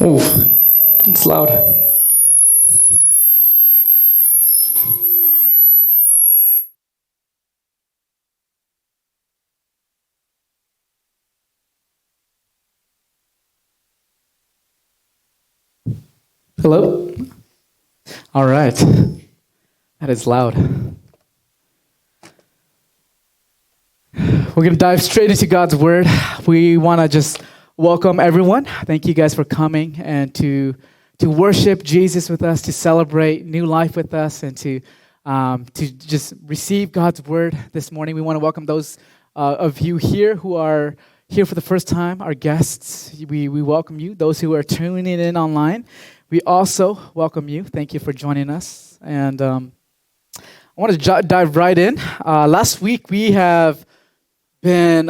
Ooh, it's loud. Hello? All right. That is loud. We're going to dive straight into God's Word. We want to just welcome everyone. Thank you guys for coming and to worship Jesus with us, to celebrate new life with us, and to just receive God's Word this morning. We want to welcome those of you here who are here for the first time, our guests. We welcome you. Those who are tuning in online, we also welcome you. Thank you for joining us. And I want to dive right in. Last week we have been,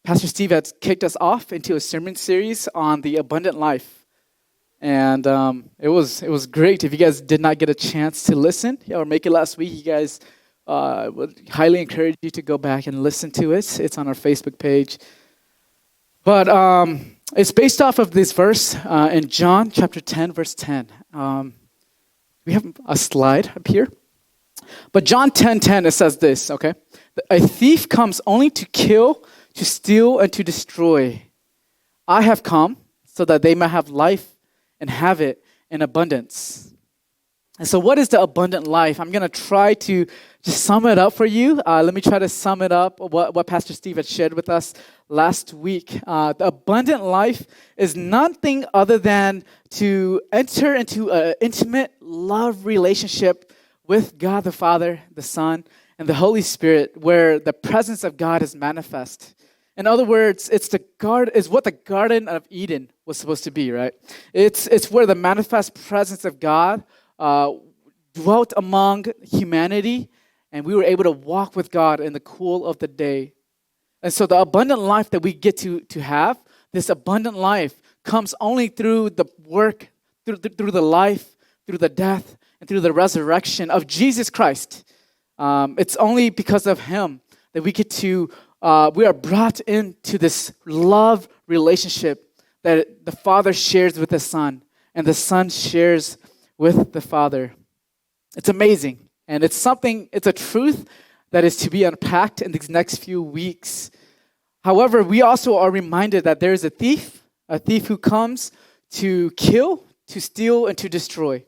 Pastor Steve has kicked us off into a sermon series on the abundant life. And it was great. If you guys did not get a chance to listen or make it last week, you guys would highly encourage you to go back and listen to it. It's on our Facebook page. But it's based off of this verse in John chapter 10, verse 10. We have a slide up here. But John 10:10, it says this, okay? A thief comes only to kill, to steal, and to destroy. I have come so that they may have life and have it in abundance. And so what is the abundant life? I'm going to try to just sum it up for you. Let me try to sum it up, what Pastor Steve had shared with us last week. The abundant life is nothing other than to enter into an intimate love relationship with God the Father, the Son, and the Holy Spirit, where the presence of God is manifest. In other words, it's what the Garden of Eden was supposed to be, right? It's where the manifest presence of God dwelt among humanity, and we were able to walk with God in the cool of the day. And so the abundant life that we get to have, this abundant life comes only through the work, through the life, through the death, and through the resurrection of Jesus Christ. It's only because of Him that we are brought into this love relationship that the Father shares with the Son, and the Son shares with the Father. It's amazing, and it's a truth that is to be unpacked in these next few weeks. However, we also are reminded that there is a thief who comes to kill, to steal, and to destroy.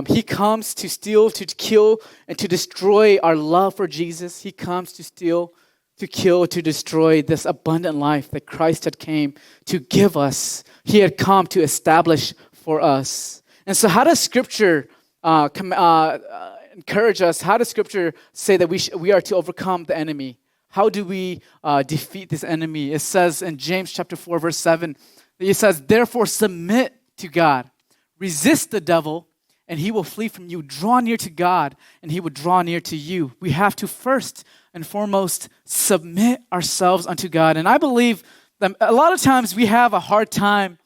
He comes to steal, to kill, and to destroy our love for Jesus. He comes to steal, to kill, to destroy this abundant life that Christ had came to give us. He had come to establish for us. And so how does Scripture encourage us? How does Scripture say that we are to overcome the enemy? How do we defeat this enemy? It says in James chapter 4, verse 7, it says, "Therefore submit to God, resist the devil, and he will flee from you. Draw near to God, and He will draw near to you." We have to first and foremost submit ourselves unto God. And I believe that a lot of times we have a hard time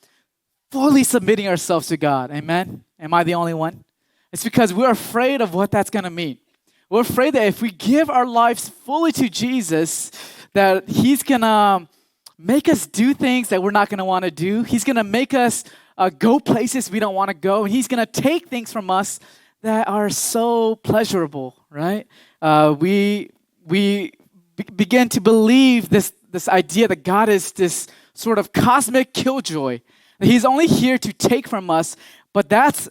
fully submitting ourselves to God. Amen? Am I the only one? It's because we're afraid of what that's going to mean. We're afraid that if we give our lives fully to Jesus, that He's going to make us do things that we're not going to want to do. He's going to make us go places we don't want to go. And He's going to take things from us that are so pleasurable, right? We begin to believe this idea that God is this sort of cosmic killjoy, that He's only here to take from us, but that's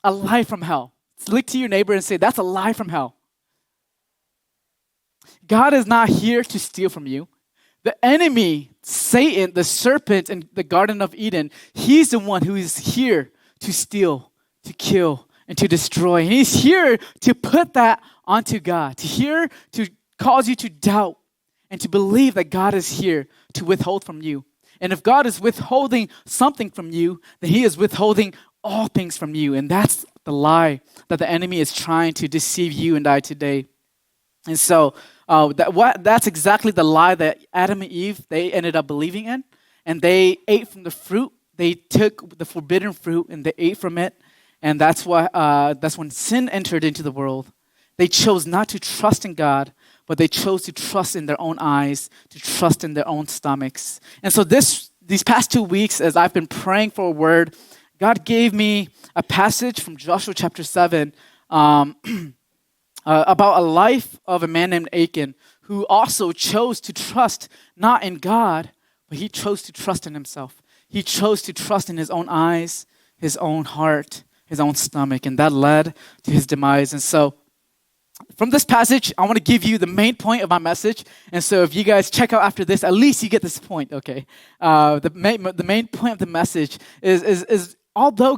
a lie from hell. Look to your neighbor and say, that's a lie from hell. God is not here to steal from you. The enemy, Satan, the serpent in the Garden of Eden, he's the one who is here to steal, to kill, and to destroy. And he's here to put that onto God, to cause you to doubt and to believe that God is here to withhold from you. And if God is withholding something from you, then He is withholding all things from you. And that's the lie that the enemy is trying to deceive you and I today. And so that's exactly the lie that Adam and Eve, they ended up believing in. And they ate from the fruit. They took the forbidden fruit and they ate from it. And that's when sin entered into the world. They chose not to trust in God, but they chose to trust in their own eyes, to trust in their own stomachs. And so this these past 2 weeks, as I've been praying for a word, God gave me a passage from Joshua chapter 7 about a life of a man named Achan who also chose to trust not in God, but he chose to trust in himself. He chose to trust in his own eyes, his own heart, his own stomach, and that led to his demise. And so from this passage, I want to give you the main point of my message. And so if you guys check out after this, at least you get this point, okay? The main point of the message is although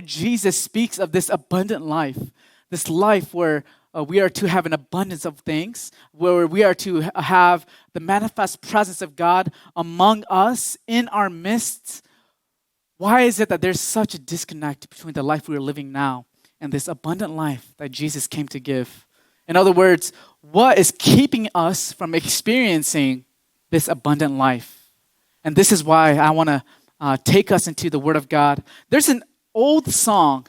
Jesus speaks of this abundant life, this life where we are to have an abundance of things, where we are to have the manifest presence of God among us, in our midst, why is it that there's such a disconnect between the life we are living now and this abundant life that Jesus came to give? In other words, what is keeping us from experiencing this abundant life? And this is why I want to take us into the Word of God. There's an old song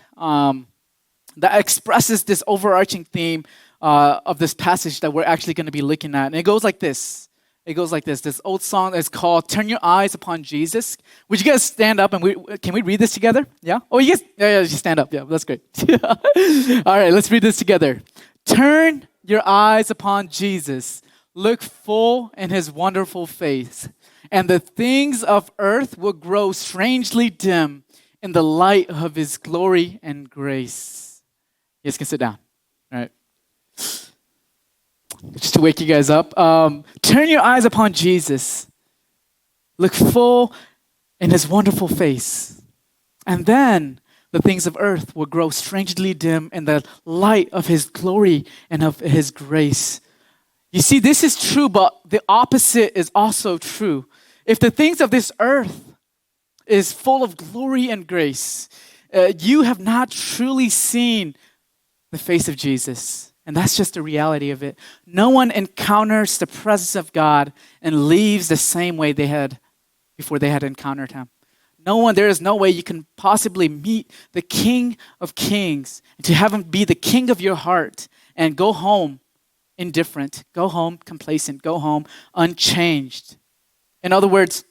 that expresses this overarching theme of this passage that we're actually going to be looking at. And it goes like this. This old song is called "Turn Your Eyes Upon Jesus." Would you guys stand up and can we read this together? Yeah? Oh, you guys, yeah, just stand up. Yeah, that's great. All right, let's read this together. Turn your eyes upon Jesus. Look full in his wonderful face. And the things of earth will grow strangely dim in the light of his glory and grace. You guys can sit down. All right. Just to wake you guys up. Turn your eyes upon Jesus. Look full in his wonderful face. And then the things of earth will grow strangely dim in the light of his glory and of his grace. You see, this is true, but the opposite is also true. If the things of this earth is full of glory and grace, you have not truly seen the face of Jesus. And that's just the reality of it. No one encounters the presence of God and leaves the same way they had before they had encountered him. There is no way you can possibly meet the King of Kings and to have him be the king of your heart and go home indifferent, go home complacent, go home unchanged. In other words,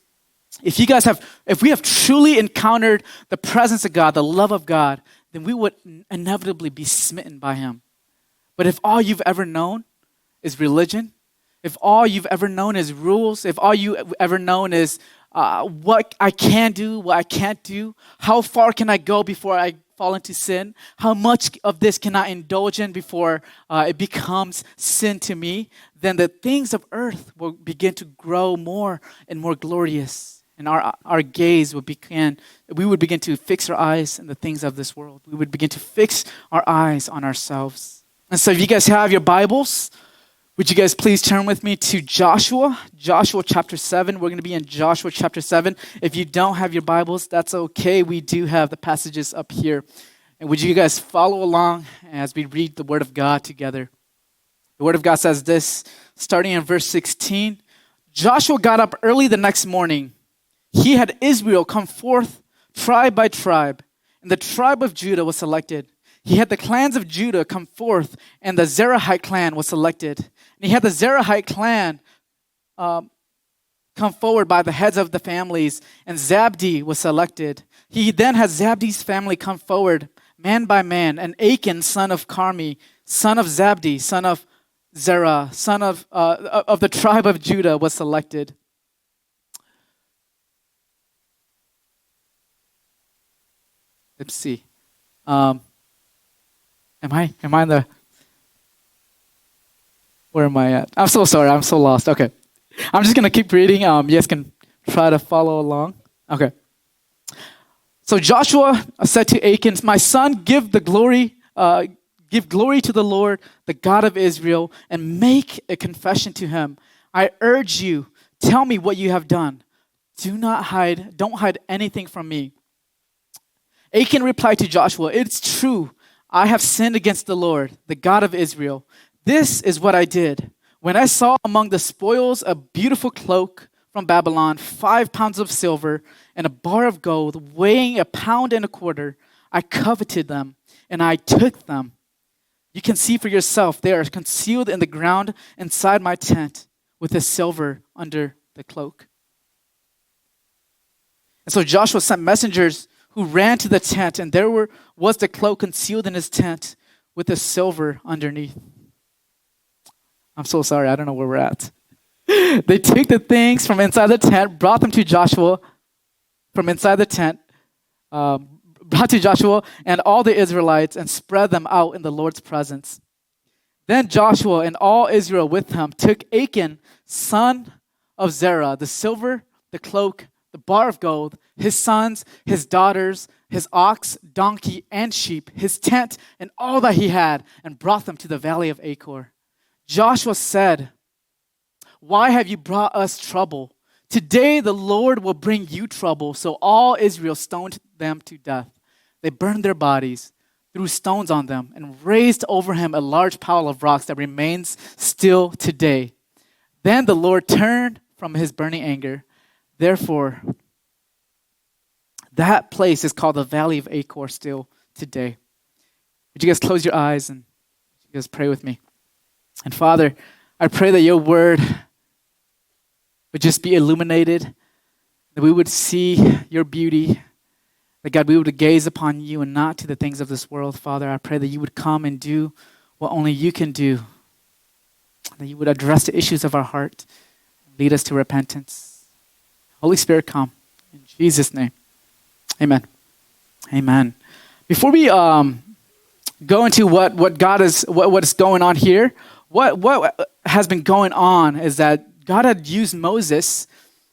if we have truly encountered the presence of God, the love of God, then we would inevitably be smitten by him. But if all you've ever known is religion, if all you've ever known is rules, if all you've ever known is what I can do, what I can't do, how far can I go before I fall into sin, how much of this can I indulge in before it becomes sin to me, then the things of earth will begin to grow more and more glorious. And our gaze we would begin to fix our eyes on the things of this world. We would begin to fix our eyes on ourselves. And so if you guys have your Bibles, would you guys please turn with me to Joshua chapter 7. We're going to be in Joshua chapter 7. If you don't have your Bibles, that's okay. We do have the passages up here. And would you guys follow along as we read the Word of God together? The Word of God says this, starting in verse 16. Joshua got up early the next morning. He had Israel come forth tribe by tribe, and the tribe of Judah was selected. He had the clans of Judah come forth, and the Zerahite clan was selected. And he had the Zerahite clan come forward by the heads of the families, and Zabdi was selected. He then had Zabdi's family come forward, man by man, and Achan, son of Carmi, son of Zabdi, son of Zerah, son of the tribe of Judah, was selected. Let's see. Am I in the... Where am I at? I'm so sorry. I'm so lost. Okay. I'm just going to keep reading. You guys can try to follow along. Okay. So Joshua said to Achan, "My son, give glory to the Lord, the God of Israel, and make a confession to him. I urge you, tell me what you have done. Don't hide anything from me." Achan replied to Joshua, "It's true. I have sinned against the Lord, the God of Israel. This is what I did. When I saw among the spoils a beautiful cloak from Babylon, 5 pounds of silver, and a bar of gold weighing 1.25 pounds, I coveted them, and I took them. You can see for yourself, they are concealed in the ground inside my tent with the silver under the cloak." And so Joshua sent messengers who ran to the tent, and was the cloak concealed in his tent with the silver underneath. I'm so sorry, I don't know where we're at. They took the things from inside the tent, brought them to Joshua from inside the tent, brought to Joshua and all the Israelites, and spread them out in the Lord's presence. Then Joshua and all Israel with him took Achan, son of Zerah, the silver, the cloak, the bar of gold, his sons, his daughters, his ox, donkey, and sheep, his tent, and all that he had, and brought them to the valley of Achor. Joshua said, "Why have you brought us trouble? Today the Lord will bring you trouble." So all Israel stoned them to death. They burned their bodies, threw stones on them, and raised over him a large pile of rocks that remains still today. Then the Lord turned from his burning anger. Therefore, that place is called the Valley of Achor still today. Would you guys close your eyes and you guys pray with me? And Father, I pray that your word would just be illuminated, that we would see your beauty, that God, we would gaze upon you and not to the things of this world. Father, I pray that you would come and do what only you can do, that you would address the issues of our heart, lead us to repentance. Holy Spirit, come. In Jesus' name, amen. Amen. Before we go into what is going on here, what has been going on is that God had used Moses,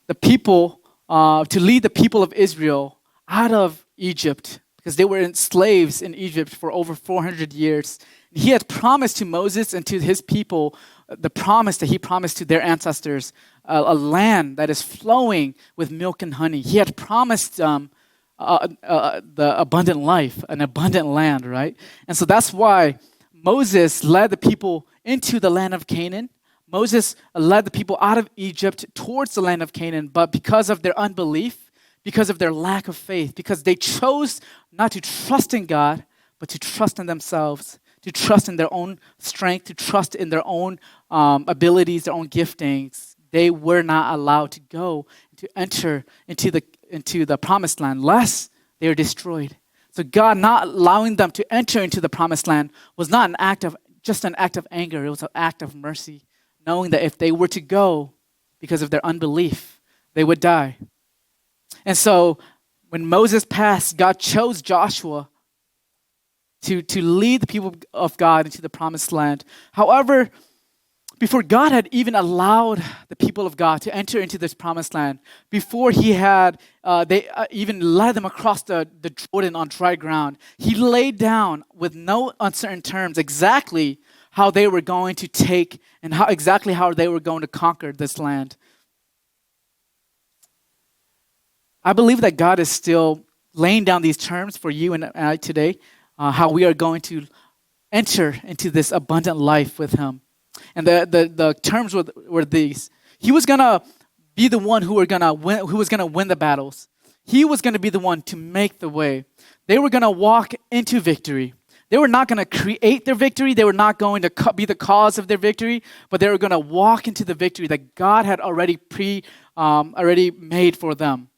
the people, to lead the people of Israel out of Egypt because they were slaves in Egypt for over 400 years. He had promised to Moses and to his people the promise that he promised to their ancestors, a land that is flowing with milk and honey. He had promised them the abundant life, an abundant land, right? And so that's why Moses led the people into the land of Canaan. Moses led the people out of Egypt towards the land of Canaan, but because of their unbelief, because of their lack of faith, because they chose not to trust in God, but to trust in themselves, to trust in their own strength, to trust in their own abilities, their own giftings, they were not allowed to go to enter into the promised land, lest they are destroyed. So God not allowing them to enter into the promised land was not just an act of anger. It was an act of mercy, knowing that if they were to go because of their unbelief, they would die. And so when Moses passed, God chose Joshua to lead the people of God into the promised land. However, before God had even allowed the people of God to enter into this promised land, before he had even led them across the Jordan on dry ground, he laid down with no uncertain terms exactly how they were going to take and how they were going to conquer this land. I believe that God is still laying down these terms for you and I today, how we are going to enter into this abundant life with him. And the terms were these. He was going to be the one who was going to win the battles. He was going to be the one to make the way. They were going to walk into victory. They were not going to create their victory. They were not going to be the cause of their victory, but they were going to walk into the victory that God had already made for them.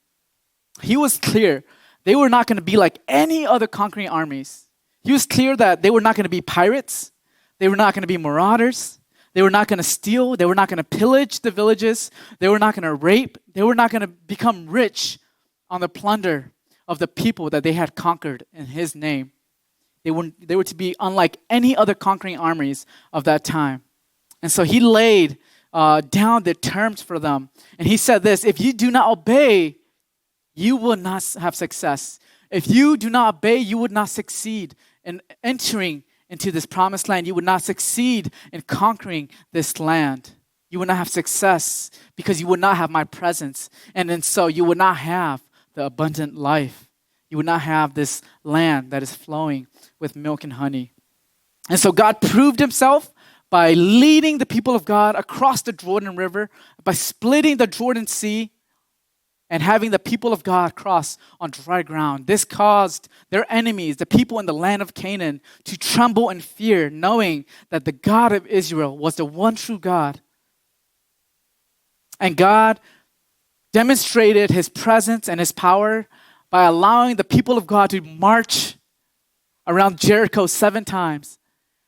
He was clear. They were not going to be like any other conquering armies. He was clear that they were not going to be pirates. They were not going to be marauders. They were not going to steal. They were not going to pillage the villages. They were not going to rape. They were not going to become rich on the plunder of the people that they had conquered in his name. They were to be unlike any other conquering armies of that time. And so he laid down the terms for them. And he said this, if you do not obey, you will not have success. If you do not obey, you would not succeed in entering into this promised land. You would not succeed in conquering this land. You would not have success because you would not have my presence. And then so you would not have the abundant life. You would not have this land that is flowing with milk and honey. And so God proved himself by leading the people of God across the Jordan River, by splitting the Jordan Sea, and having the people of God cross on dry ground. This caused their enemies, the people in the land of Canaan, to tremble in fear, knowing that the God of Israel was the one true God. And God demonstrated his presence and his power by allowing the people of God to march around Jericho 7 times.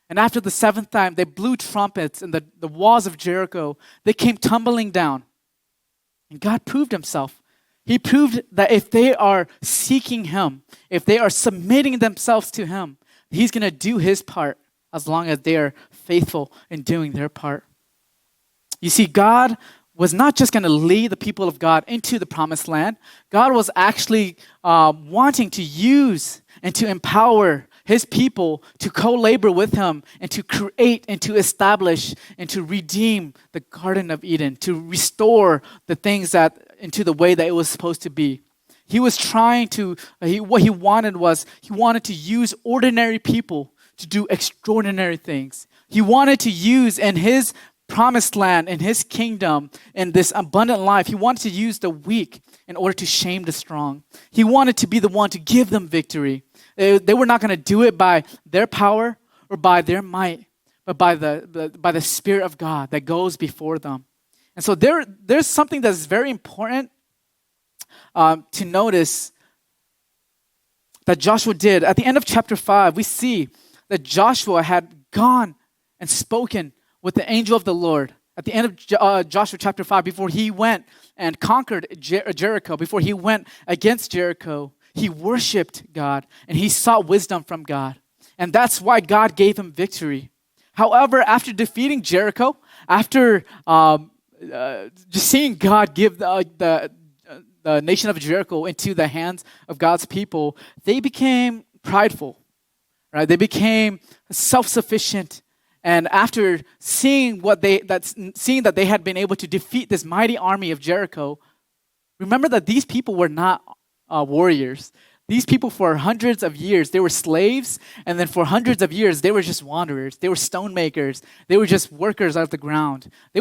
And after the 7th time, they blew trumpets and the walls of Jericho, they came tumbling down. And God proved himself. He proved that if they are seeking him, if they are submitting themselves to him, he's going to do his part as long as they are faithful in doing their part. You see, God was not just going to lead the people of God into the promised land. God was actually wanting to use and to empower his people to co-labor with him and to create and to establish and to redeem the Garden of Eden, to restore the things that into the way that it was supposed to be. He was trying to, what he wanted to use ordinary people to do extraordinary things. He wanted to use in his promised land, in his kingdom, in this abundant life, he wanted to use the weak in order to shame the strong. He wanted to be the one to give them victory. They were not going to do it by their power or by their might, but by the Spirit of God that goes before them. And so there's something that's very important to notice that Joshua did. At the end of chapter 5, we see that Joshua had gone and spoken with the angel of the Lord. At the end of Joshua chapter 5, before he went and conquered Jericho, before he went against Jericho, he worshiped God and he sought wisdom from God. And that's why God gave him victory. However, after defeating Jericho, after just seeing God give the nation of Jericho into the hands of God's people, they became prideful, right? They became self-sufficient. And after seeing that they had been able to defeat this mighty army of Jericho, remember that these people were not warriors. These people for hundreds of years, they were slaves. And then for hundreds of years, they were just wanderers. They were stone makers. They were just workers out of the ground. They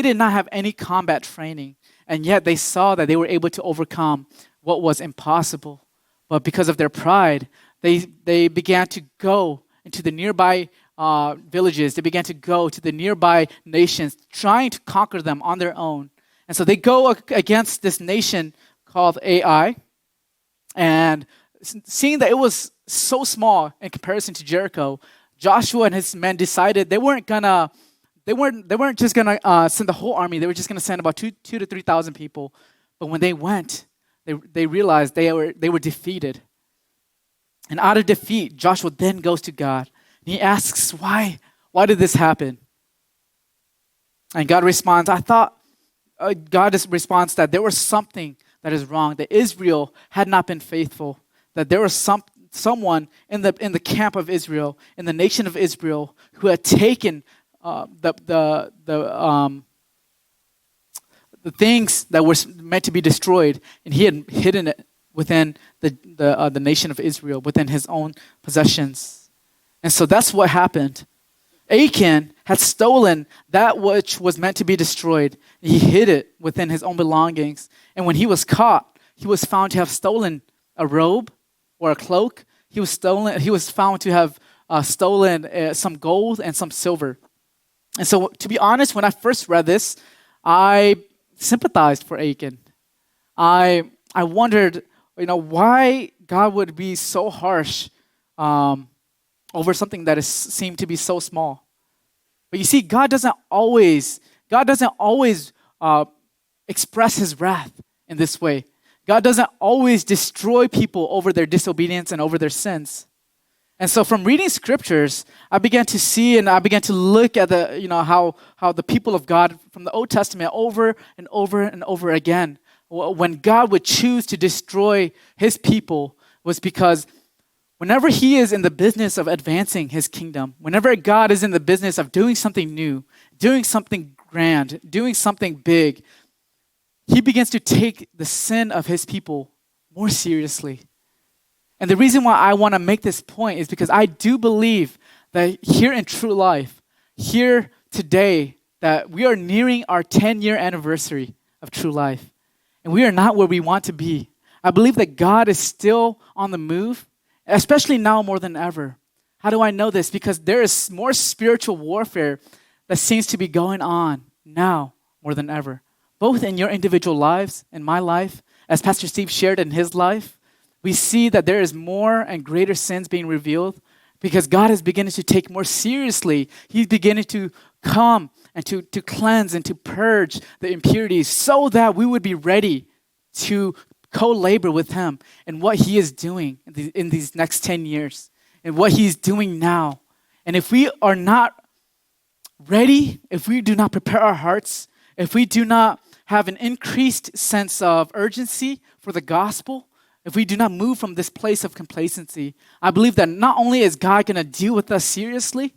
did not have any combat training. And yet they saw that they were able to overcome what was impossible. But because of their pride, they began to go into the nearby villages. They began to go to the nearby nations, trying to conquer them on their own. And so they go against this nation called Ai, and seeing that it was so small in comparison to Jericho, Joshua and his men decided they weren't just gonna send the whole army. They were just gonna send about 2,000 to 3,000 people. But when they went, they realized they were defeated. And out of defeat, Joshua then goes to God. And he asks, why did this happen? And God responds, God responds that there was something that is wrong, that Israel had not been faithful, that there was someone in the camp of Israel, in the nation of Israel, who had taken the things that were meant to be destroyed, and he had hidden it within the nation of Israel, within his own possessions. And so that's what happened. Achan had stolen that which was meant to be destroyed. He hid it within his own belongings. And when he was caught, he was found to have stolen a robe or a cloak. He was found to have stolen some gold and some silver. And so, to be honest, when I first read this, I sympathized for Achan. I wondered, why God would be so harsh over something that seemed to be so small. But you see, God doesn't always express his wrath in this way. God doesn't always destroy people over their disobedience and over their sins. And so from reading scriptures, I began to see and I began to look at how the people of God from the Old Testament over and over and over again, when God would choose to destroy his people, was because whenever he is in the business of advancing his kingdom, whenever God is in the business of doing something new, doing something grand, doing something big, he begins to take the sin of his people more seriously. And the reason why I want to make this point is because I do believe that here in True Life, here today, that we are nearing our 10-year anniversary of True Life. And we are not where we want to be. I believe that God is still on the move, especially now more than ever. How do I know this? Because there is more spiritual warfare that seems to be going on now more than ever. both in your individual lives, in my life, as Pastor Steve shared in his life, we see that there is more and greater sins being revealed because God is beginning to take more seriously. He's beginning to come and to cleanse and to purge the impurities so that we would be ready to co-labor with him in what he is doing in these next 10 years and what he's doing now. And if we are not ready, if we do not prepare our hearts, if we do not have an increased sense of urgency for the gospel, if we do not move from this place of complacency, I believe that not only is God going to deal with us seriously,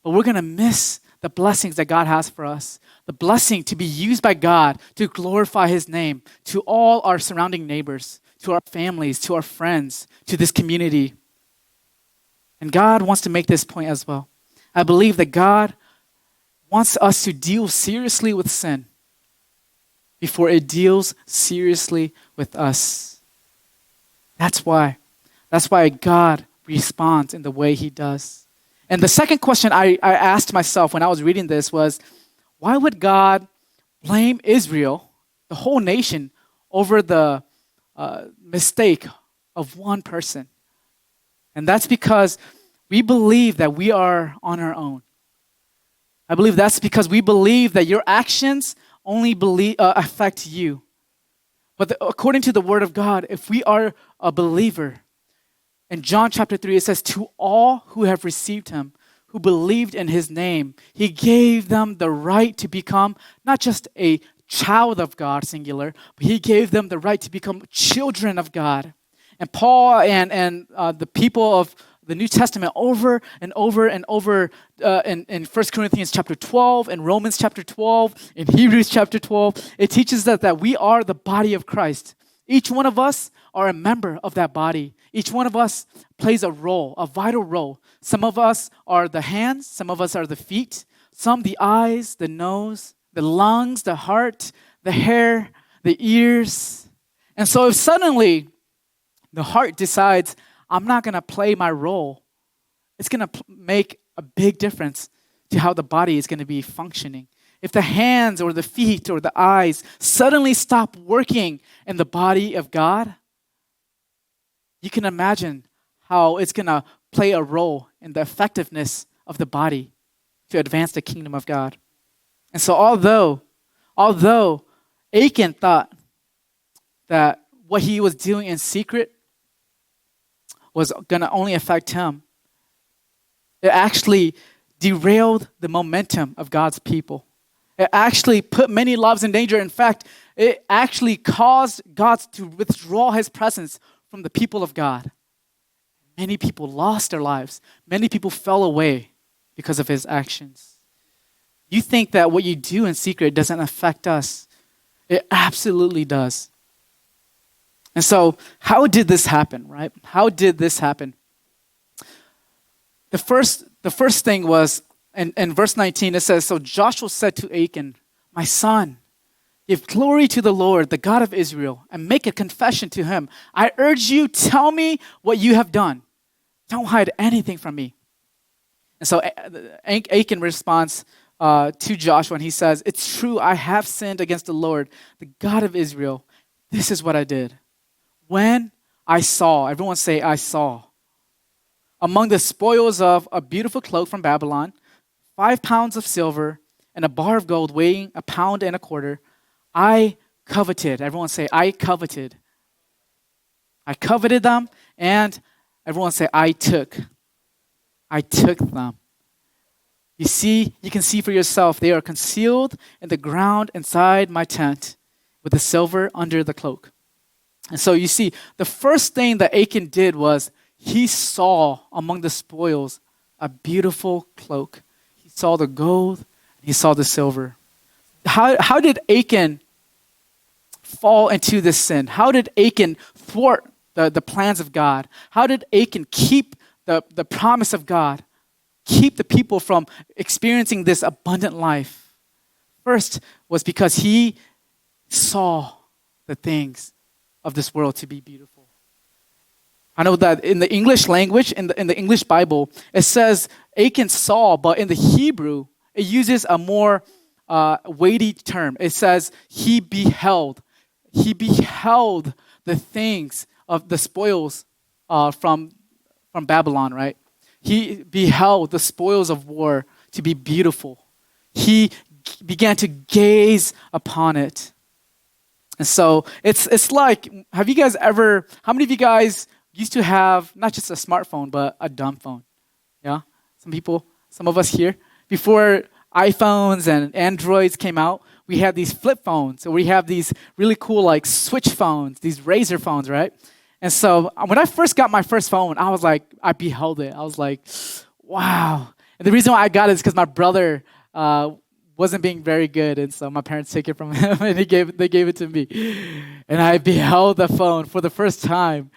but we're going to miss the blessings that God has for us. The blessing to be used by God to glorify his name to all our surrounding neighbors, to our families, to our friends, to this community. And God wants to make this point as well. I believe that God wants us to deal seriously with sin before it deals seriously with us. That's why God responds in the way he does. And the second question I asked myself when I was reading this was, why would God blame Israel, the whole nation, over the mistake of one person? And that's because we believe that we are on our own. I believe that's because we believe that your actions only affect you. But according to the Word of God, if we are a believer, in John chapter 3, it says, to all who have received him, who believed in his name, he gave them the right to become not just a child of God, singular, but he gave them the right to become children of God. And Paul and the people of the New Testament over and over and over in 1 Corinthians chapter 12, in Romans chapter 12, in Hebrews chapter 12, it teaches that we are the body of Christ. Each one of us are a member of that body. Each one of us plays a role, a vital role. Some of us are the hands, some of us are the feet, some the eyes, the nose, the lungs, the heart, the hair, the ears. And so if suddenly the heart decides, I'm not going to play my role, it's going to make a big difference to how the body is going to be functioning. If the hands or the feet or the eyes suddenly stop working in the body of God, you can imagine how it's going to play a role in the effectiveness of the body to advance the kingdom of God. And so although Achan thought that what he was doing in secret was going to only affect him, it actually derailed the momentum of God's people. It actually put many lives in danger. In fact, it actually caused God to withdraw his presence from the people of God. Many people lost their lives. Many people fell away because of his actions. You think that what you do in secret doesn't affect us. It absolutely does. And so, how did this happen, right? How did this happen? The first thing was, in verse 19, it says, so Joshua said to Achan, my son, give glory to the Lord, the God of Israel, and make a confession to him. I urge you, tell me what you have done. Don't hide anything from me. And so Achan responds to Joshua, and he says, it's true, I have sinned against the Lord, the God of Israel. This is what I did. When I saw, everyone say, I saw, among the spoils of a beautiful cloak from Babylon, 5 pounds of silver, and a bar of gold weighing 1.25 pounds, I coveted. Everyone say, I coveted. I coveted them, and everyone say, I took. I took them. You can see for yourself, they are concealed in the ground inside my tent with the silver under the cloak. And so you see, the first thing that Achan did was he saw among the spoils a beautiful cloak. He saw the gold, he saw the silver. How did Achan fall into this sin? How did Achan thwart the plans of God? How did Achan keep the promise of God? Keep the people from experiencing this abundant life? First was because he saw the things of this world to be beautiful. I know that in the English language, in the English Bible, it says Achan saw, but in the Hebrew, it uses a more weighty term. It says he beheld. He beheld the things of the spoils from Babylon, right? He beheld the spoils of war to be beautiful. He began to gaze upon it. And so it's like, how many of you guys used to have not just a smartphone, but a dumb phone? Yeah? Some of us here, before iPhones and Androids came out, we had these flip phones. So we have these really cool like switch phones, these razor phones, right? And so when I first got my first phone, I beheld it. I was like, wow. And the reason why I got it is because my brother wasn't being very good, and so my parents took it from him, and they gave it to me. And I beheld the phone for the first time.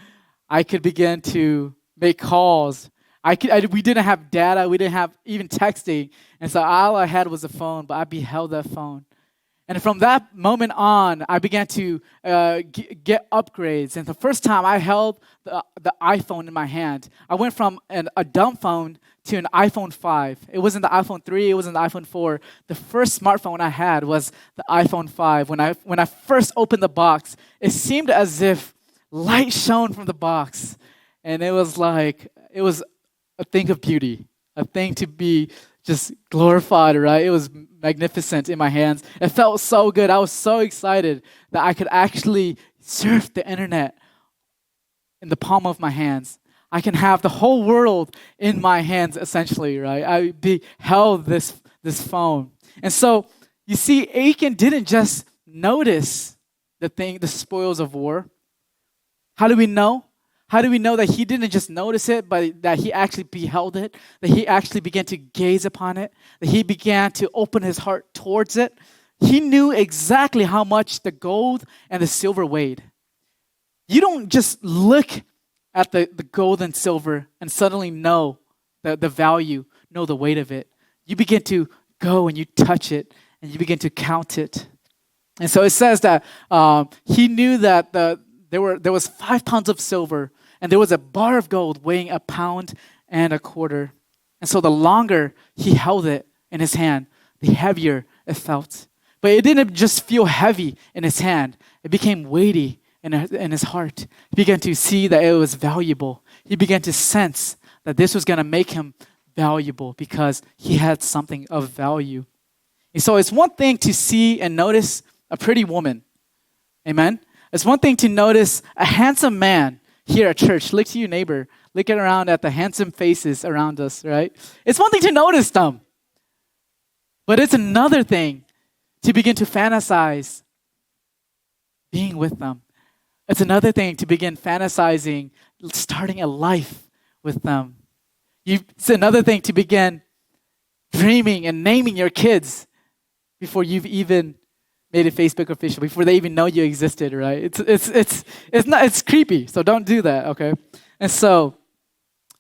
I could begin to make calls. We didn't have data. We didn't have even texting. And so all I had was a phone, but I beheld that phone. And from that moment on, I began to get upgrades. And the first time I held the iPhone in my hand, I went from a dumb phone to an iPhone 5. It wasn't the iPhone 3, it wasn't the iPhone 4. The first smartphone I had was the iPhone 5. When I first opened the box, it seemed as if light shone from the box. And it was a thing of beauty, a thing to be just glorified, right? It was magnificent in my hands. It felt so good. I was so excited that I could actually surf the internet in the palm of my hands. I can have the whole world in my hands, essentially, right? I beheld this phone. And so, you see, Achan didn't just notice the spoils of war. How do we know? How do we know that he didn't just notice it, but that he actually beheld it, that he actually began to gaze upon it, that he began to open his heart towards it? He knew exactly how much the gold and the silver weighed. You don't just look at the gold and silver and suddenly know the value, know the weight of it. You begin to go and you touch it and you begin to count it. And so it says that he knew that there was 5 pounds of silver and there was a bar of gold weighing 1.25 pounds. And so the longer he held it in his hand, the heavier it felt. But it didn't just feel heavy in his hand. It became weighty in his heart. He began to see that it was valuable. He began to sense that this was going to make him valuable because he had something of value. And so it's one thing to see and notice a pretty woman. Amen? It's one thing to notice a handsome man here at church. Look to your neighbor. Look around at the handsome faces around us, right? It's one thing to notice them. But it's another thing to begin to fantasize being with them. It's another thing to begin fantasizing starting a life with them. It's another thing to begin dreaming and naming your kids before you've even made it Facebook official, before they even know you existed, right? It's creepy, so don't do that, okay? And so,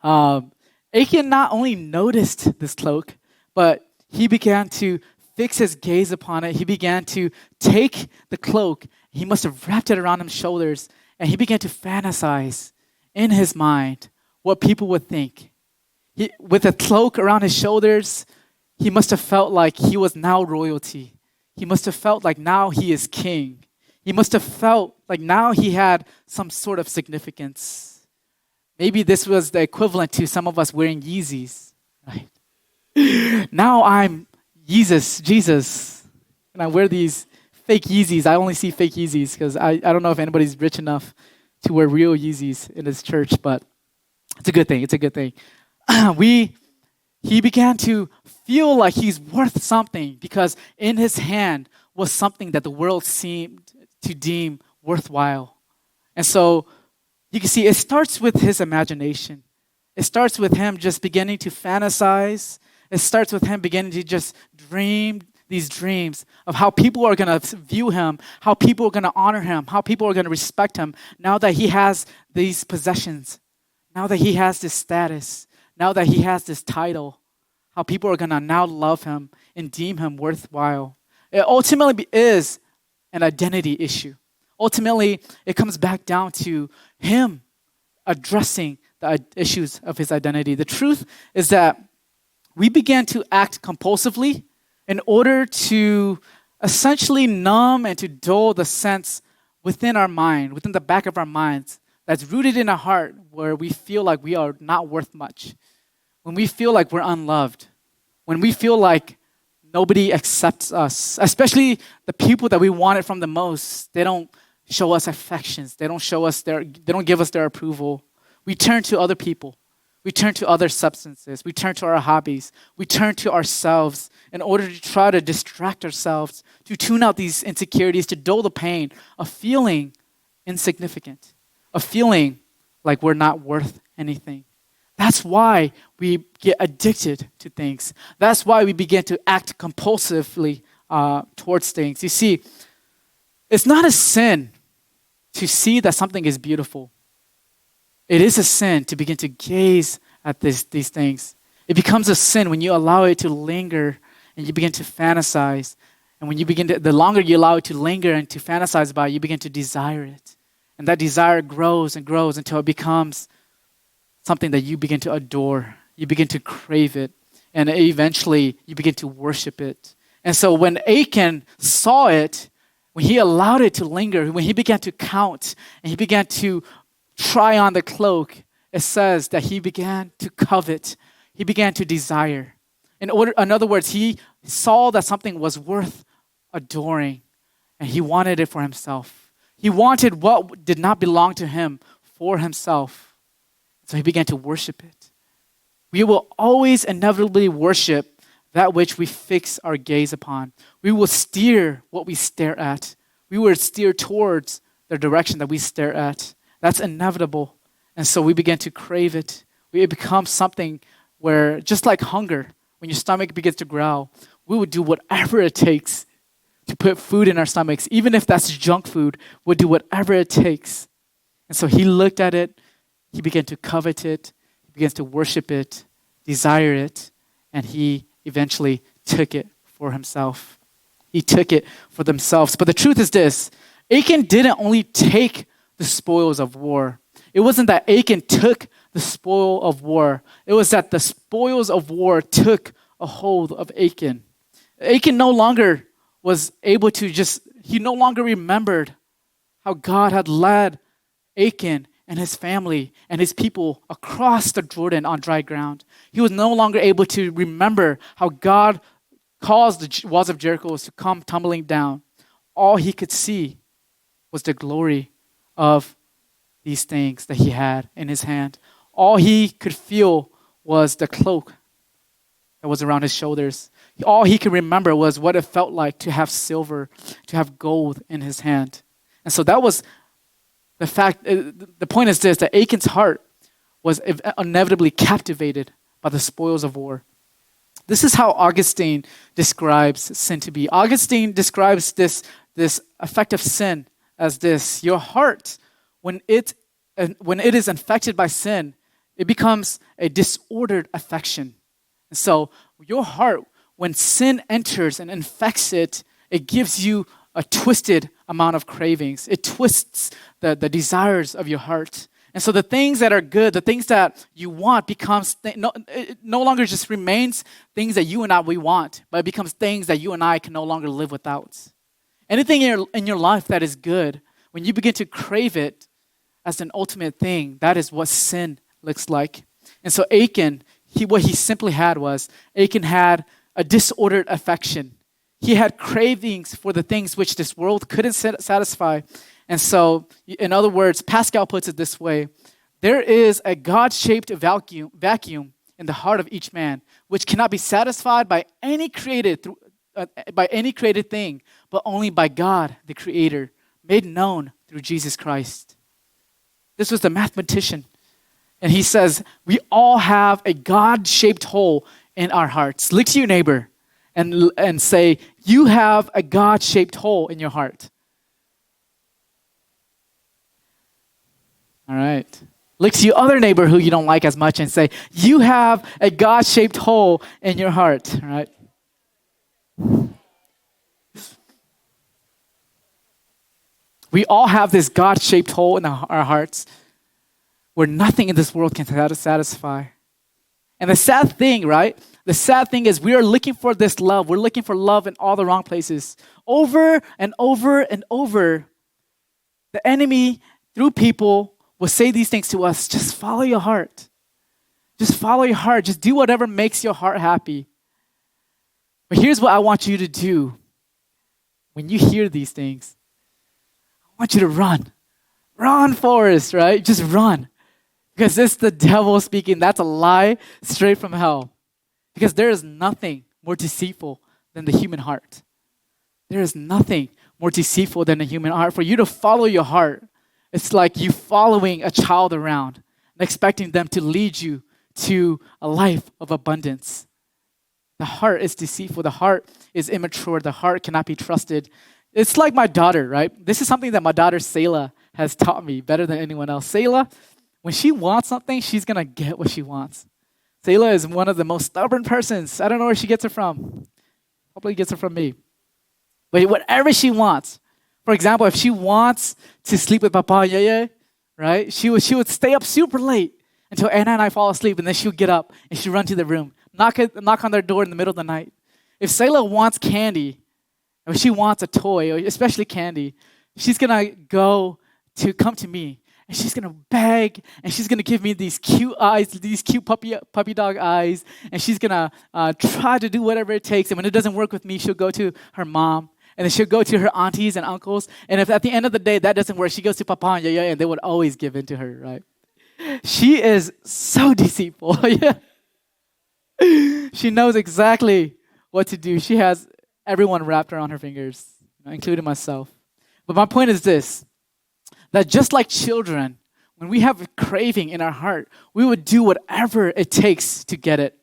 Achan not only noticed this cloak, but he began to fix his gaze upon it. He began to take the cloak. He must have wrapped it around his shoulders, and he began to fantasize in his mind what people would think. With a cloak around his shoulders, he must have felt like he was now royalty. He must have felt like now he is king. He must have felt like now he had some sort of significance. Maybe this was the equivalent to some of us wearing Yeezys, right? Now I'm Jesus, and I wear these fake Yeezys. I only see fake Yeezys because I don't know if anybody's rich enough to wear real Yeezys in this church, but it's a good thing. It's a good thing. He began to feel like he's worth something because in his hand was something that the world seemed to deem worthwhile. And so you can see it starts with his imagination. It starts with him just beginning to fantasize. It starts with him beginning to just dream these dreams of how people are going to view him, how people are going to honor him, how people are going to respect him now that he has these possessions, now that he has this status, now that he has this title, how people are going to now love him and deem him worthwhile. It ultimately is an identity issue. Ultimately, it comes back down to him addressing the issues of his identity. The truth is that we began to act compulsively in order to essentially numb and to dull the sense within our mind, within the back of our minds, that's rooted in our heart where we feel like we are not worth much, when we feel like we're unloved, when we feel like nobody accepts us, especially the people that we wanted from the most. They don't show us affections. They don't give us their approval. We turn to other people. We turn to other substances. We turn to our hobbies. We turn to ourselves in order to try to distract ourselves, to tune out these insecurities, to dull the pain of feeling insignificant, of feeling like we're not worth anything. That's why we get addicted to things. That's why we begin to act compulsively towards things. You see, it's not a sin to see that something is beautiful. It is a sin to begin to gaze at these things. It becomes a sin when you allow it to linger and you begin to fantasize. And when the longer you allow it to linger and to fantasize about it, you begin to desire it. And that desire grows and grows until it becomes something that you begin to adore. You begin to crave it. And eventually, you begin to worship it. And so when Achan saw it, when he allowed it to linger, when he began to count and he began to try on the cloak, it says that he began to covet. He began to desire. In other words, he saw that something was worth adoring, and he wanted it for himself. He wanted what did not belong to him for himself. So he began to worship it. We will always inevitably worship that which we fix our gaze upon. We will steer what we stare at. We will steer towards the direction that we stare at. That's inevitable. And so we begin to crave it. It becomes something where, just like hunger, when your stomach begins to growl, we would do whatever it takes to put food in our stomachs. Even if that's junk food, we'll do whatever it takes. And so he looked at it. He began to covet it. He begins to worship it, desire it, and he eventually took it for himself. He took it for themselves. But the truth is this: Achan didn't only take the spoils of war. It wasn't that Achan took the spoil of war. It was that the spoils of war took a hold of Achan. Achan no longer was able to he no longer remembered how God had led Achan and his family and his people across the Jordan on dry ground. He was no longer able to remember how God caused the walls of Jericho to come tumbling down. All he could see was the glory of these things that he had in his hand. All he could feel was the cloak that was around his shoulders. All he could remember was what it felt like to have silver, to have gold in his hand. And so that was the fact. The point is this, that Achan's heart was inevitably captivated by the spoils of war. This is how Augustine describes sin to be. Augustine describes this effect of sin as this: your heart, when it is infected by sin, it becomes a disordered affection. And so your heart, when sin enters and infects it, it gives you a twisted amount of cravings. It twists the desires of your heart. And so the things that are good, the things that you want becomes, it no longer just remains things that you and I, we want, but it becomes things that you and I can no longer live without. Anything in your life that is good, when you begin to crave it as an ultimate thing, that is what sin looks like. And so Achan, what he simply had was, Achan had a disordered affection. He had cravings for the things which this world couldn't satisfy. And so, in other words, Pascal puts it this way: there is a God-shaped vacuum in the heart of each man, which cannot be satisfied by any created thing, but only by God, the Creator, made known through Jesus Christ. This was the mathematician. And he says, we all have a God-shaped hole in our hearts. Look to your neighbor and say, you have a God-shaped hole in your heart. All right. Look to your other neighbor who you don't like as much and say, you have a God-shaped hole in your heart. All right. We all have this God-shaped hole in our hearts where nothing in this world can satisfy. And the sad thing, right? The sad thing is we are looking for this love. We're looking for love in all the wrong places. Over and over and over, the enemy, through people, will say these things to us. Just follow your heart. Just follow your heart. Just do whatever makes your heart happy. But here's what I want you to do. When you hear these things, I want you to run. Run, Forrest, right? Just run. Because it's the devil speaking. That's a lie straight from hell. Because there is nothing more deceitful than the human heart. There is nothing more deceitful than the human heart. For you to follow your heart, it's like you following a child around and expecting them to lead you to a life of abundance. The heart is deceitful. The heart is immature. The heart cannot be trusted. It's like my daughter, right? This is something that my daughter, Selah, has taught me better than anyone else. Selah, when she wants something, she's going to get what she wants. Selah is one of the most stubborn persons. I don't know where she gets it from. Probably gets it from me. But whatever she wants, for example, if she wants to sleep with Papa and Yeye, right? She would stay up super late until Anna and I fall asleep, and then she would get up and she'd run to the room, knock on their door in the middle of the night. If Selah wants candy, or she wants a toy, or especially candy, she's gonna come to me, and she's gonna beg, and she's gonna give me these cute eyes, these cute puppy dog eyes, and she's gonna try to do whatever it takes. And when it doesn't work with me, she'll go to her mom, and then she'll go to her aunties and uncles. And if at the end of the day that doesn't work, she goes to Papa and Yaya, and they would always give in to her, right? She is so deceitful. Yeah. She knows exactly what to do. She has everyone wrapped around her fingers, including myself. But my point is this, that just like children, when we have a craving in our heart, we would do whatever it takes to get it.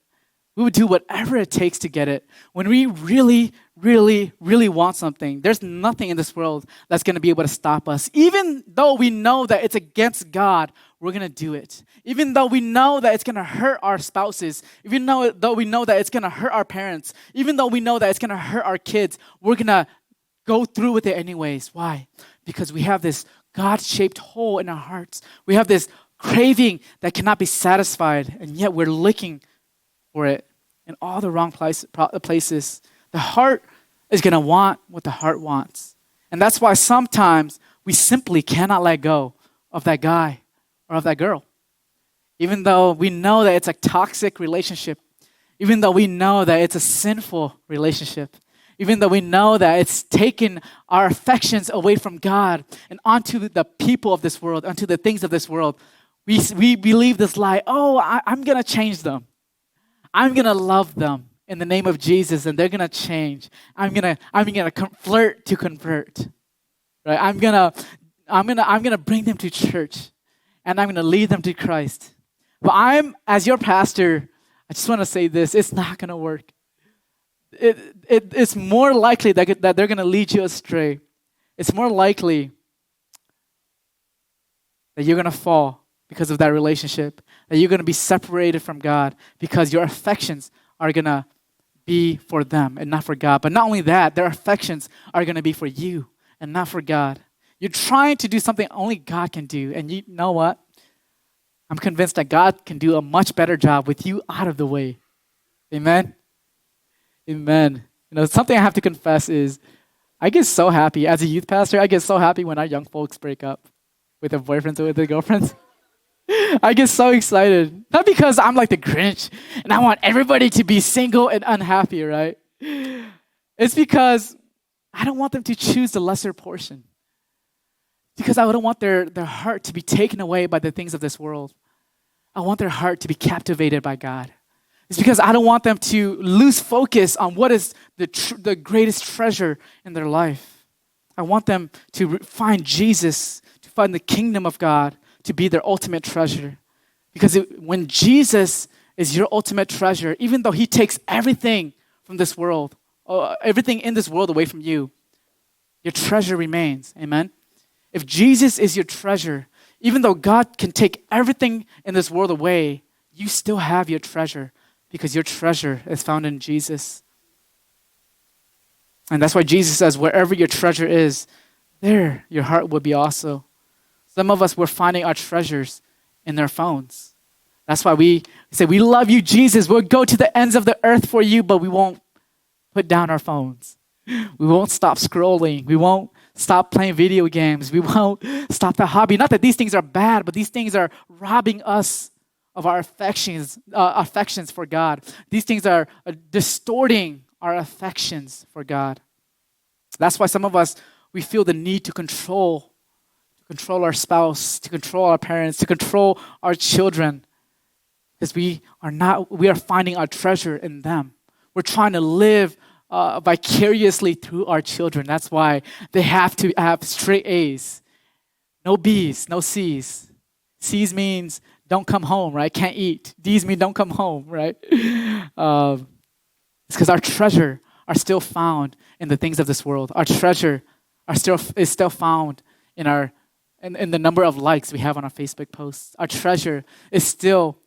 We would do whatever it takes to get it. When we really, really, really want something, there's nothing in this world that's going to be able to stop us. Even though we know that it's against God, we're going to do it. Even though we know that it's going to hurt our spouses, even though we know that it's going to hurt our parents, even though we know that it's going to hurt our kids, we're going to go through with it anyways. Why? Because we have this God-shaped hole in our hearts. We have this craving that cannot be satisfied, and yet we're looking for it in all the wrong places. The heart is going to want what the heart wants. And that's why sometimes we simply cannot let go of that guy or of that girl. Even though we know that it's a toxic relationship, even though we know that it's a sinful relationship, even though we know that it's taken our affections away from God and onto the people of this world, onto the things of this world, we believe this lie, I'm going to change them. I'm going to love them in the name of Jesus, and they're going to change. I'm going to flirt to convert. Right? I'm going to bring them to church, and I'm going to lead them to Christ. But as your pastor, I just want to say this, it's not going to work. It's more likely that they're going to lead you astray. It's more likely that you're going to fall because of that relationship, that you're going to be separated from God because your affections are going to be for them and not for God. But not only that, their affections are going to be for you and not for God. You're trying to do something only God can do. And you know what? I'm convinced that God can do a much better job with you out of the way. Amen? Amen. Something I have to confess is I get so happy. As a youth pastor, I get so happy when our young folks break up with their boyfriends or with their girlfriends. I get so excited. Not because I'm like the Grinch and I want everybody to be single and unhappy, right? It's because I don't want them to choose the lesser portion. Because I don't want their heart to be taken away by the things of this world. I want their heart to be captivated by God. It's because I don't want them to lose focus on what is the greatest treasure in their life. I want them to find Jesus, to find the kingdom of God, to be their ultimate treasure. Because when Jesus is your ultimate treasure, even though he takes everything from this world, everything in this world away from you, your treasure remains. Amen? If Jesus is your treasure, even though God can take everything in this world away, you still have your treasure because your treasure is found in Jesus. And that's why Jesus says, wherever your treasure is, there your heart will be also. Some of us, we're finding our treasures in their phones. That's why we say, we love you, Jesus. We'll go to the ends of the earth for you, but we won't put down our phones. We won't stop scrolling. We won't stop playing video games. We won't stop the hobby. Not that these things are bad, but these things are robbing us of our affections for God. These things are distorting our affections for God. That's why some of us, we feel the need to control our spouse, to control our parents, to control our children. Because we are finding our treasure in them. We're trying to live vicariously through our children. That's why they have to have straight A's. No B's, no C's. C's means don't come home, right? Can't eat. D's mean don't come home, right? It's because our treasure are still found in the things of this world. Our treasure is still found in the number of likes we have on our Facebook posts. Our treasure is still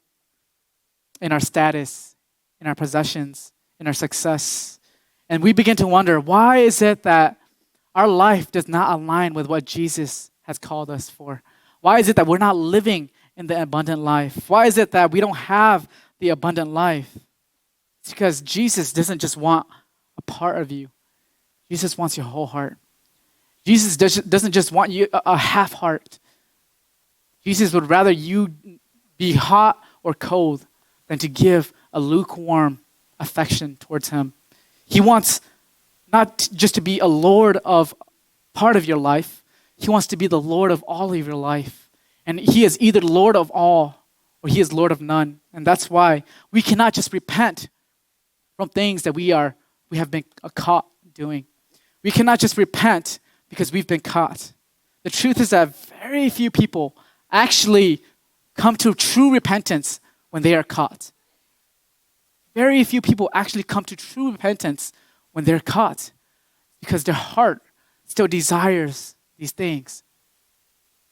in our status, in our possessions, in our success. And we begin to wonder, why is it that our life does not align with what Jesus has called us for? Why is it that we're not living in the abundant life? Why is it that we don't have the abundant life? It's because Jesus doesn't just want a part of you. Jesus wants your whole heart. Jesus doesn't just want you a half heart. Jesus would rather you be hot or cold than to give a lukewarm affection towards him. He wants not just to be a Lord of part of your life. He wants to be the Lord of all of your life. And he is either Lord of all or he is Lord of none. And that's why we cannot just repent from things that we have been caught doing. We cannot just repent because we've been caught. The truth is that very few people actually come to true repentance when they are caught. Very few people actually come to true repentance when they're caught because their heart still desires these things.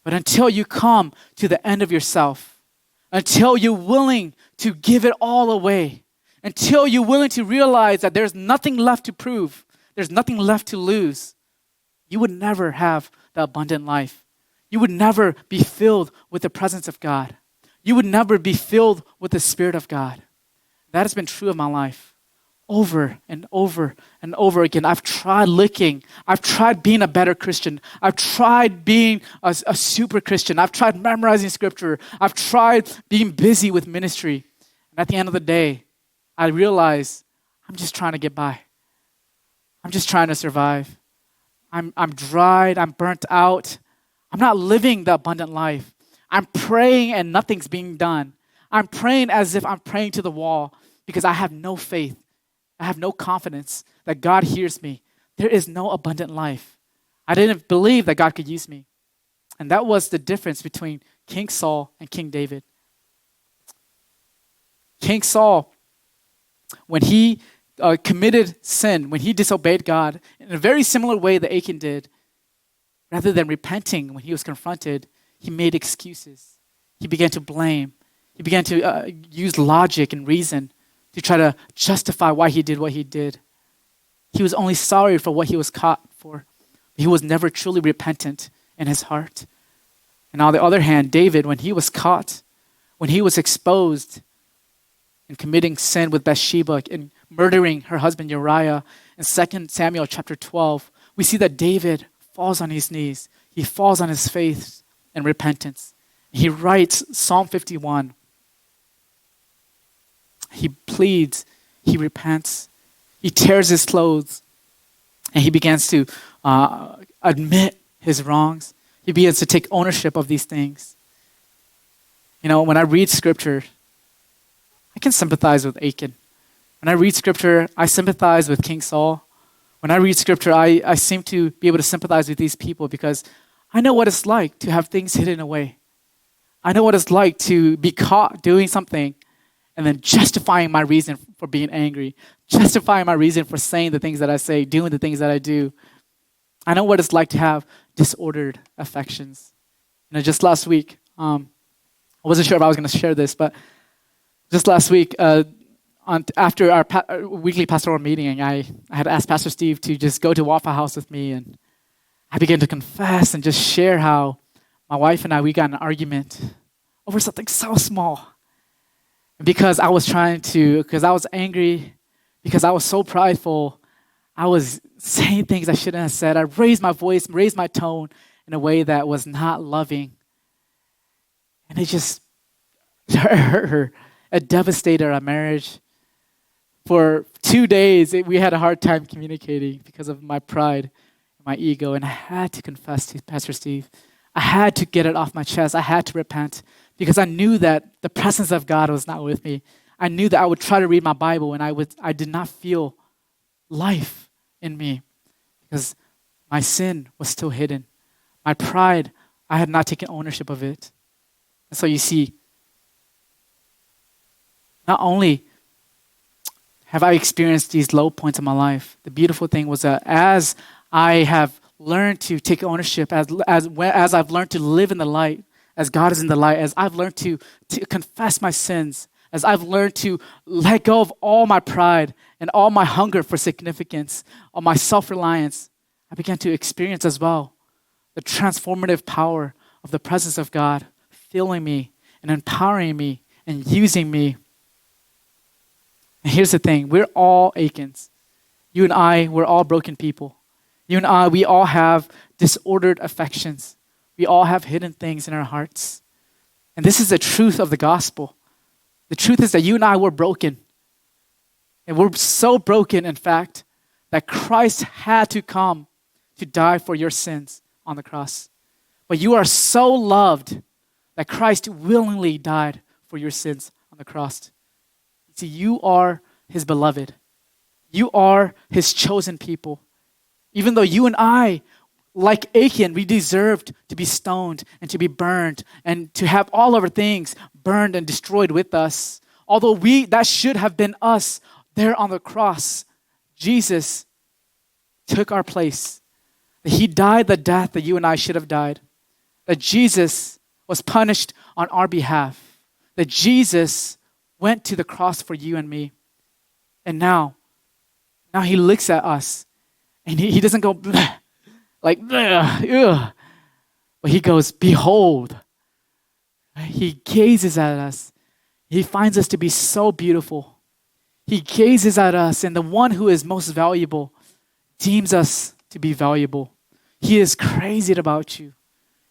But until you come to the end of yourself, until you're willing to give it all away, until you're willing to realize that there's nothing left to prove, there's nothing left to lose, you would never have the abundant life. You would never be filled with the presence of God. You would never be filled with the Spirit of God. That has been true of my life over and over and over again. I've tried looking. I've tried being a better Christian. I've tried being a super Christian. I've tried memorizing scripture. I've tried being busy with ministry. And at the end of the day, I realize I'm just trying to get by. I'm just trying to survive. I'm dried. I'm burnt out. I'm not living the abundant life. I'm praying and nothing's being done. I'm praying as if I'm praying to the wall because I have no faith. I have no confidence that God hears me. There is no abundant life. I didn't believe that God could use me. And that was the difference between King Saul and King David. King Saul, when he committed sin, when he disobeyed God, in a very similar way that Achan did, rather than repenting when he was confronted, he made excuses. He began to blame. He began to use logic and reason to try to justify why he did what he did. He was only sorry for what he was caught for. He was never truly repentant in his heart. And on the other hand, David, when he was caught, when he was exposed in committing sin with Bathsheba and murdering her husband Uriah, in 2 Samuel chapter 12, we see that David falls on his knees. He falls on his face in repentance. He writes Psalm 51. He pleads, he repents, he tears his clothes, and he begins to admit his wrongs. He begins to take ownership of these things. You know, when I read scripture, I can sympathize with Achan. When I read scripture, I sympathize with King Saul. When I read scripture, I seem to be able to sympathize with these people because I know what it's like to have things hidden away. I know what it's like to be caught doing something and then justifying my reason for being angry, justifying my reason for saying the things that I say, doing the things that I do. I know what it's like to have disordered affections. You know, just last week, I wasn't sure if I was going to share this, but just last week, after our weekly pastoral meeting, I had asked Pastor Steve to just go to Waffle House with me, and I began to confess and just share how my wife and I, we got in an argument over something so small. Because because I was angry, because I was so prideful, I was saying things I shouldn't have said. I raised my voice, raised my tone in a way that was not loving. And it just hurt her. It devastated our marriage. For 2 days, we had a hard time communicating because of my pride, my ego, and I had to confess to Pastor Steve. I had to get it off my chest. I had to repent because I knew that the presence of God was not with me. I knew that I would try to read my Bible and I did not feel life in me because my sin was still hidden. My pride, I had not taken ownership of it. And so you see, not only have I experienced these low points in my life, the beautiful thing was that as I have learned to take ownership, as I've learned to live in the light, as God is in the light, as I've learned to confess my sins, as I've learned to let go of all my pride and all my hunger for significance, all my self-reliance, I began to experience as well the transformative power of the presence of God filling me and empowering me and using me. And here's the thing, we're all Achans. You and I, we're all broken people. You and I, we all have disordered affections. We all have hidden things in our hearts. And this is the truth of the gospel. The truth is that you and I were broken. And we're so broken, in fact, that Christ had to come to die for your sins on the cross. But you are so loved that Christ willingly died for your sins on the cross. See, you are his beloved. You are his chosen people. Even though you and I, like Achan, we deserved to be stoned and to be burned and to have all of our things burned and destroyed with us. Although that should have been us there on the cross, Jesus took our place. He died the death that you and I should have died. That Jesus was punished on our behalf. That Jesus went to the cross for you and me. And now he looks at us and he doesn't go bleh, like, bleh, ugh. But he goes, behold. He gazes at us. He finds us to be so beautiful. He gazes at us, and the one who is most valuable deems us to be valuable. He is crazy about you.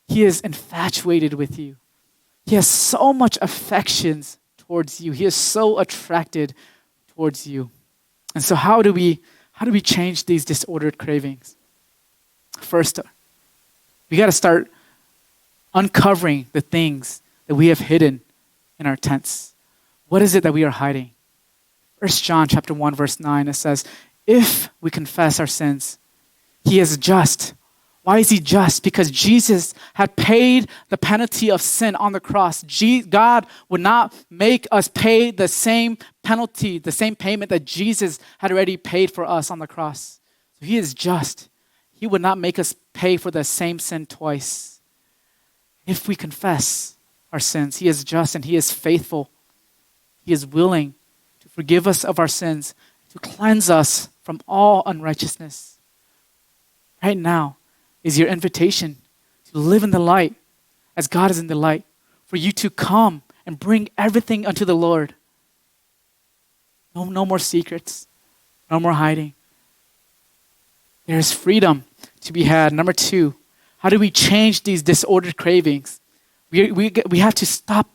He is infatuated with you. He has so much affections towards you. He is so attracted towards you. And so how do we change these disordered cravings? First, we got to start uncovering the things that we have hidden in our tents. What is it that we are hiding? 1 John chapter 1, verse 9, it says, if we confess our sins, he is just. Why is he just? Because Jesus had paid the penalty of sin on the cross. God would not make us pay the same penalty, the same payment that Jesus had already paid for us on the cross. So he is just. He would not make us pay for the same sin twice. If we confess our sins, he is just and he is faithful. He is willing to forgive us of our sins, to cleanse us from all unrighteousness. Right now is your invitation to live in the light as God is in the light, for you to come and bring everything unto the Lord. No more secrets, no more hiding. There is freedom to be had. Number 2, how do we change these disordered cravings? We have to stop.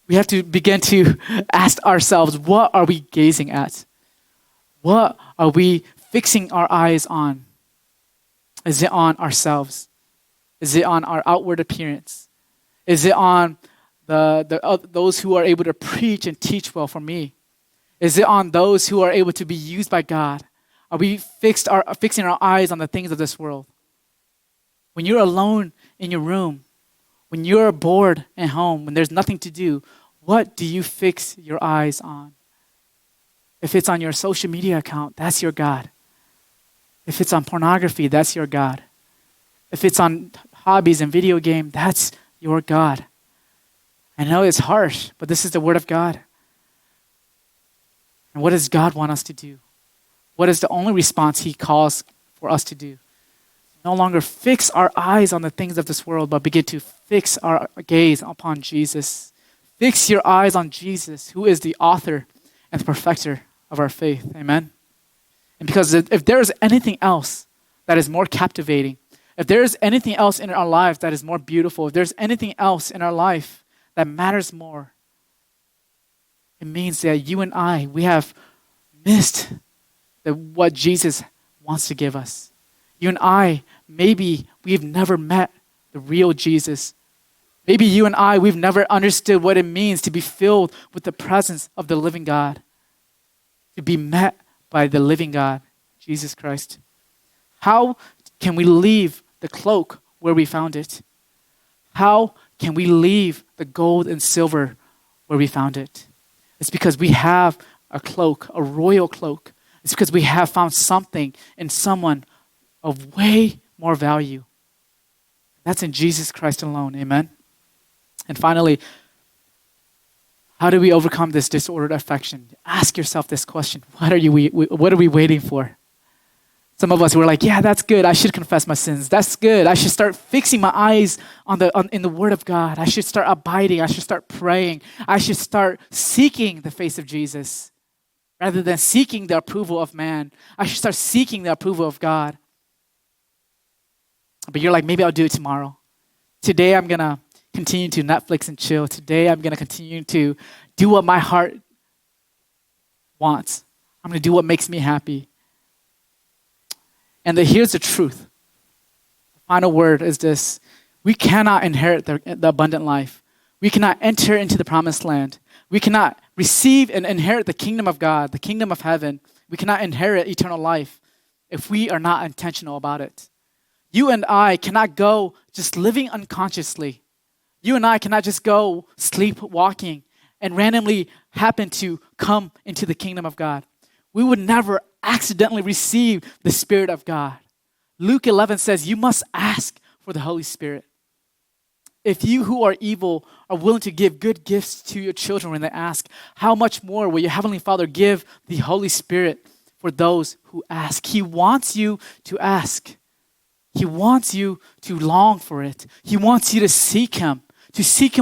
We have to begin to ask ourselves, what are we gazing at? What are we fixing our eyes on? Is it on ourselves? Is it on our outward appearance? Is it on those who are able to preach and teach well for me? Is it on those who are able to be used by God? Are we fixing our eyes on the things of this world? When you're alone in your room, when you're bored at home, when there's nothing to do, what do you fix your eyes on? If it's on your social media account, that's your God. If it's on pornography, that's your God. If it's on hobbies and video game, that's your God. I know it's harsh, but this is the word of God. And what does God want us to do? What is the only response he calls for us to do? No longer fix our eyes on the things of this world, but begin to fix our gaze upon Jesus. Fix your eyes on Jesus, who is the author and the perfecter of our faith. Amen? And because if there is anything else that is more captivating, if there is anything else in our life that is more beautiful, if there's anything else in our life that matters more, it means that you and I, we have missed what Jesus wants to give us. You and I, maybe we've never met the real Jesus. Maybe you and I, we've never understood what it means to be filled with the presence of the living God, to be met by the living God, Jesus Christ. How can we leave the cloak where we found it? How can we leave the gold and silver where we found it? It's because we have a cloak, a royal cloak. It's because we have found something in someone of way more value. That's in Jesus Christ alone. Amen? And finally, how do we overcome this disordered affection? Ask yourself this question. What are we waiting for? Some of us were like, yeah, that's good. I should confess my sins. That's good. I should start fixing my eyes in the Word of God. I should start abiding. I should start praying. I should start seeking the face of Jesus rather than seeking the approval of man. I should start seeking the approval of God. But you're like, maybe I'll do it tomorrow. Today I'm going to continue to Netflix and chill. Today I'm going to continue to do what my heart wants. I'm going to do what makes me happy. And here's the truth. The final word is this. We cannot inherit the abundant life. We cannot enter into the promised land. We cannot receive and inherit the kingdom of God, the kingdom of heaven. We cannot inherit eternal life if we are not intentional about it. You and I cannot go just living unconsciously. You and I cannot just go sleepwalking and randomly happen to come into the kingdom of God. We would never accidentally receive the Spirit of God. Luke 11 says, you must ask for the Holy Spirit. If you who are evil are willing to give good gifts to your children when they ask, how much more will your Heavenly Father give the Holy Spirit for those who ask? He wants you to ask. He wants you to long for it. He wants you to seek Him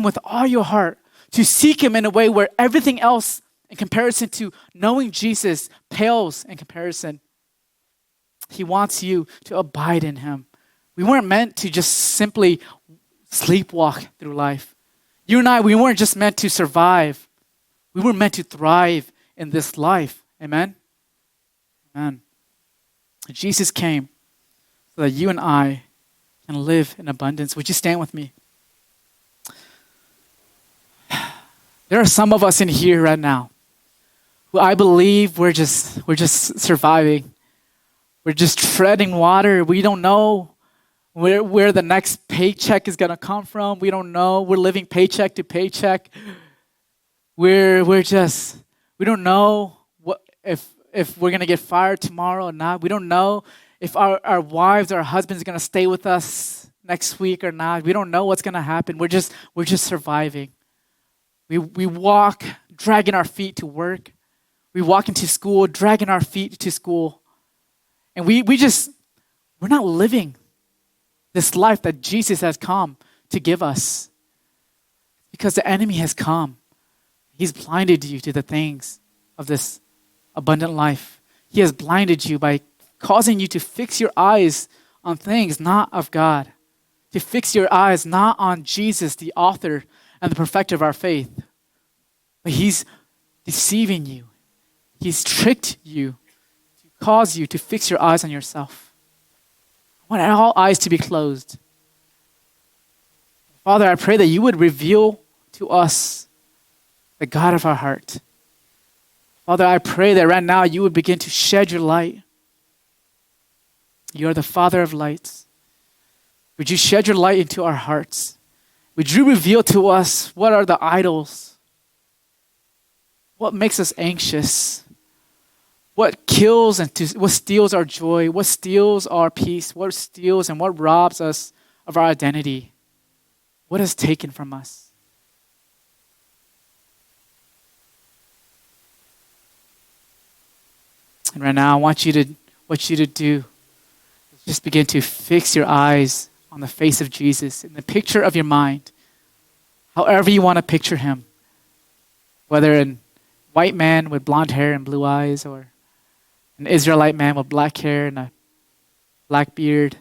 with all your heart, to seek Him in a way where everything else in comparison to knowing Jesus pales in comparison. He wants you to abide in Him. We weren't meant to just simply sleepwalk through life. You and I, we weren't just meant to survive. We were meant to thrive in this life. Amen? Amen. Jesus came so that you and I can live in abundance. Would you stand with me? There are some of us in here right now who I believe we're just surviving. We're just treading water. We don't know where the next paycheck is gonna come from. We don't know. We're living paycheck to paycheck. We don't know if we're gonna get fired tomorrow or not. We don't know if our wives or our husbands are gonna stay with us next week or not. We don't know what's gonna happen. We're just surviving. We walk dragging our feet to work. We walk into school dragging our feet to school. And we're not living this life that Jesus has come to give us. Because the enemy has come. He's blinded you to the things of this abundant life. He has blinded you by causing you to fix your eyes on things not of God. To fix your eyes not on Jesus, the author and the perfecter of our faith. But he's deceiving you. He's tricked you to cause you to fix your eyes on yourself. I want all eyes to be closed. Father, I pray that you would reveal to us the God of our heart. Father, I pray that right now you would begin to shed your light. You are the Father of lights. Would you shed your light into our hearts? Would you reveal to us what are the idols? What makes us anxious? What kills and what steals our joy? What steals our peace? What steals and what robs us of our identity? What is taken from us? And right now, I want you to do is just begin to fix your eyes on the face of Jesus in the picture of your mind, however you want to picture him. whether a white man with blonde hair and blue eyes, or an Israelite man with black hair and a black beard,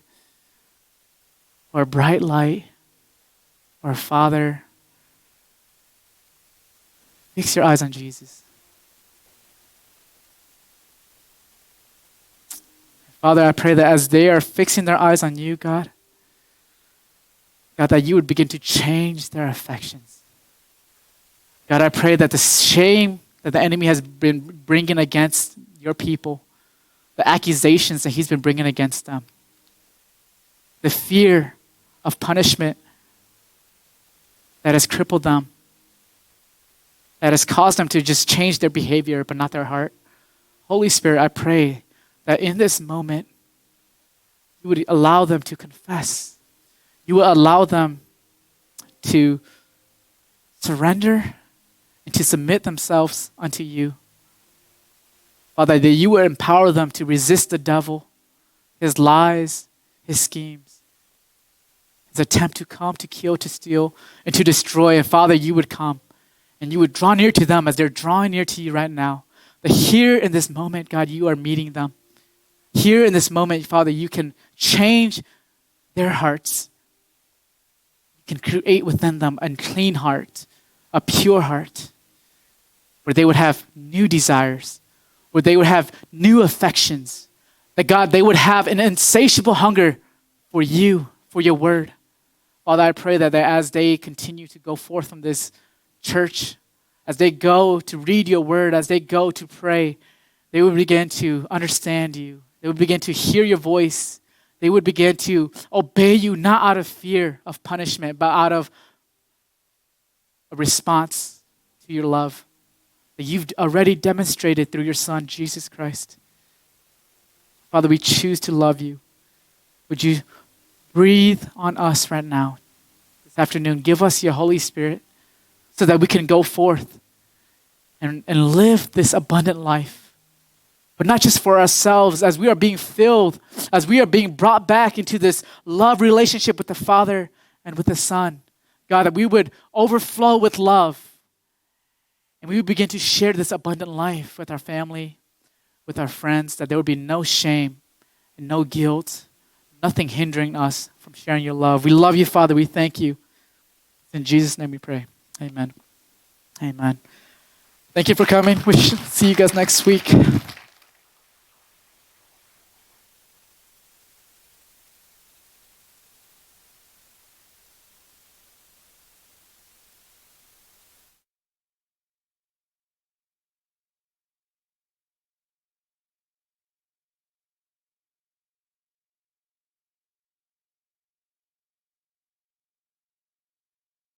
or a bright light, or a father. Fix your eyes on Jesus. Father, I pray that as they are fixing their eyes on you, God, that you would begin to change their affections. God, I pray that the shame that the enemy has been bringing against your people, the accusations that he's been bringing against them, the fear of punishment that has crippled them, that has caused them to just change their behavior but not their heart. Holy Spirit, I pray that in this moment, you would allow them to confess. You will allow them to surrender and to submit themselves unto you. Father, that you will empower them to resist the devil, his lies, his schemes, his attempt to come, to kill, to steal, and to destroy. And Father, you would come and you would draw near to them as they're drawing near to you right now. That here in this moment, God, you are meeting them. Here in this moment, Father, you can change their hearts. You can create within them a clean heart, a pure heart, where they would have new desires, where they would have new affections. That God, they would have an insatiable hunger for you, for your word. Father, I pray that as they continue to go forth from this church, as they go to read your word, as they go to pray, they would begin to understand you. They would begin to hear your voice. They would begin to obey you, not out of fear of punishment, but out of a response to your love that you've already demonstrated through your Son, Jesus Christ. Father, we choose to love you. Would you breathe on us right now, this afternoon? Give us your Holy Spirit so that we can go forth and live this abundant life. But not just for ourselves, as we are being filled, as we are being brought back into this love relationship with the Father and with the Son. God, that we would overflow with love and we would begin to share this abundant life with our family, with our friends, that there would be no shame and no guilt, nothing hindering us from sharing your love. We love you, Father. We thank you. In Jesus' name we pray. Amen. Amen. Thank you for coming. We should see you guys next week.